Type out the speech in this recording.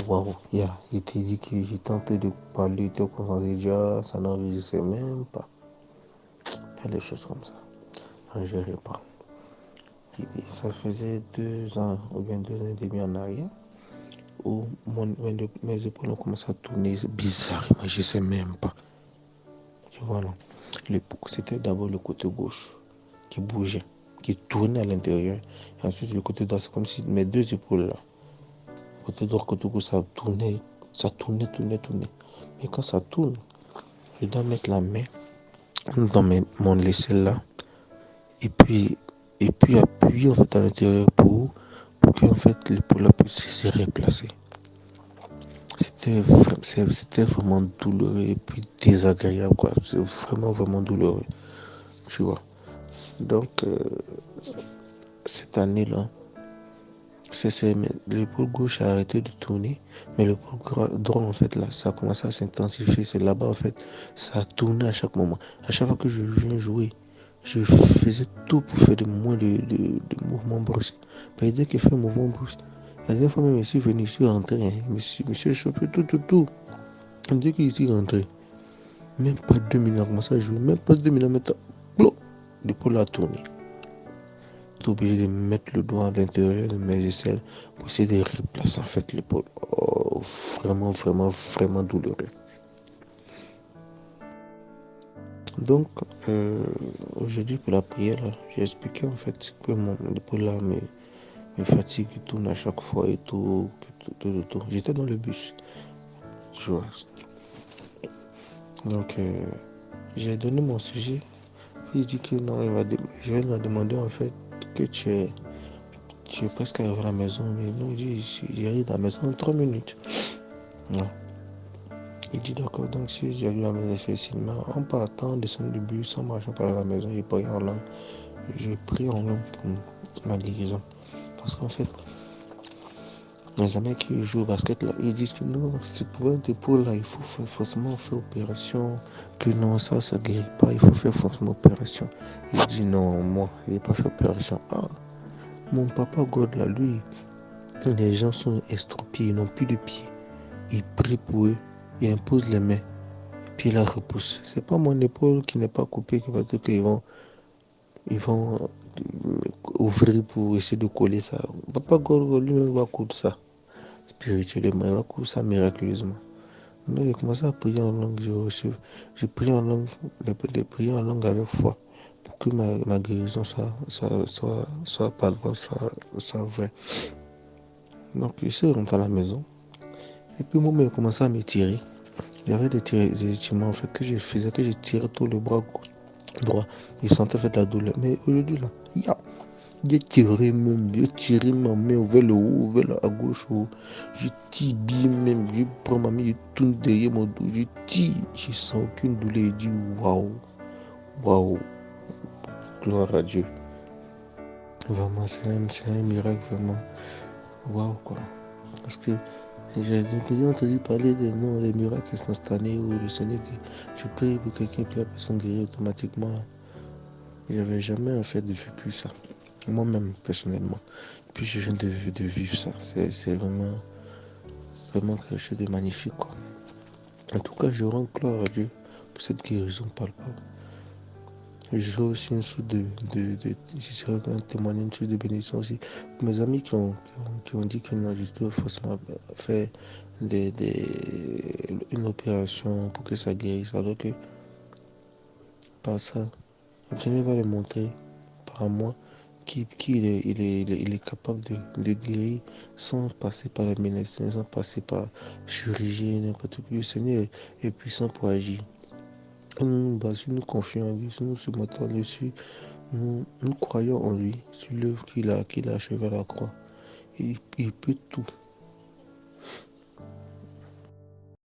waouh, il t'a dit que j'ai tenté de parler, de concentré déjà, ça n'enregistrait même pas. Il y a des choses comme ça. Je ne pas. Ça faisait 2 ans ou bien 2 ans et demi en arrière où mes épaules ont commencé à tourner bizarrement, je ne sais même pas. Tu vois, non? C'était d'abord le côté gauche qui bougeait, qui tournait à l'intérieur. Et ensuite, le côté droit, c'est comme si mes 2 épaules là, côté droit, côté gauche, ça tournait. Mais quand ça tourne, je dois mettre la main dans mon laisselle là et puis appuyer en fait à l'intérieur pour que en fait l'épaule là puisse se replacer. C'était vraiment douloureux et puis désagréable quoi. C'est vraiment douloureux, tu vois. Donc cette année là, l'épaule gauche a arrêté de tourner, mais l'épaule droit en fait là, ça a commencé à s'intensifier. C'est là-bas en fait, ça a tourné à chaque moment. À chaque fois que je viens jouer, je faisais tout pour faire de mouvements brusques. Mais dès que je fais un mouvement brusque, la dernière fois même je suis venu, je suis rentré, hein, monsieur chopé tout. Dès que je suis rentré, même pas 2 minutes, on a commencé à jouer, même pas 2 minutes, maintenant, l'épaule a tourné. J'étais obligé de mettre le doigt à l'intérieur de mes aisselles pour essayer de replacer en fait l'épaule. Oh, vraiment douloureux. Donc, aujourd'hui pour la prière, j'ai expliqué en fait que mon épaule là me fatigue et tourne à chaque fois et tout. J'étais dans le bus, tu vois. Donc, j'ai donné mon sujet. Il dit que non, Joël m'a demandé en fait que tu es presque arrivé à la maison. Mais non, il dit, j'arrive à la maison en 3 minutes. Ouais. Il dit d'accord, donc si j'arrive à la maison facilement, en partant, descendre du bus, en marchant par la maison, j'ai prié en langue. Je prie en langue pour ma guérison. Parce qu'en fait, les amis qui jouent au basket là, ils disent que non, c'est pour un épaule là, il faut forcément faire opération. Que non, ça guérit pas, il faut faire forcément opération. Je dis non, moi, il n'ai pas fait opération. Ah, mon papa God là, lui, les gens sont estropiés, ils n'ont plus de pieds. Il prie pour eux, il impose les mains, puis il la repousse. C'est pas mon épaule qui n'est pas coupée qui va dire qu'ils vont ouvrir pour essayer de coller ça. Papa God lui-même va coudre ça spirituellement, il va coudre ça miraculeusement. Donc j'ai commencé à prier en langue, j'ai prié en langue, j'ai prié en langue avec foi pour que ma guérison soit palpable, soit vraie. Donc je suis rentré à la maison et puis moi j'ai commencé à m'étirer. Il y avait des étirements en fait que je faisais, que je tirais tout le bras droit. Je sentais fait de la douleur. Mais aujourd'hui là, j'ai tiré ma main vers le haut, vers la gauche. Je tibie même, je prends ma main, je tourne derrière mon dos, je tire. Je sens aucune douleur. Je dis waouh, gloire à Dieu. Vraiment, c'est un miracle, vraiment. Waouh, quoi. Parce que j'ai déjà entendu parler des miracles instantanés où le Seigneur dit tu pries pour quelqu'un puis la personne guérit automatiquement. Là. J'avais jamais en fait vécu ça. Moi-même, personnellement. Puis je viens de vivre ça. C'est vraiment quelque chose de magnifique, quoi. En tout cas, je rends gloire à Dieu pour cette guérison palpable. Je serai aussi une source je serai un témoignage, une source de bénédiction aussi. Pour mes amis qui ont dit que non, je dois forcément faire une opération pour que ça guérisse. Alors que par ça, le Seigneur va le montrer par moi qu'il est capable de guérir sans passer par la médecine, sans passer par chirurgie, n'importe quoi. Le Seigneur est puissant pour agir. Si nous confions en lui, si nous nous mettons dessus, nous croyons en lui, sur l'œuvre qu'il a achevée à la croix. Il peut tout.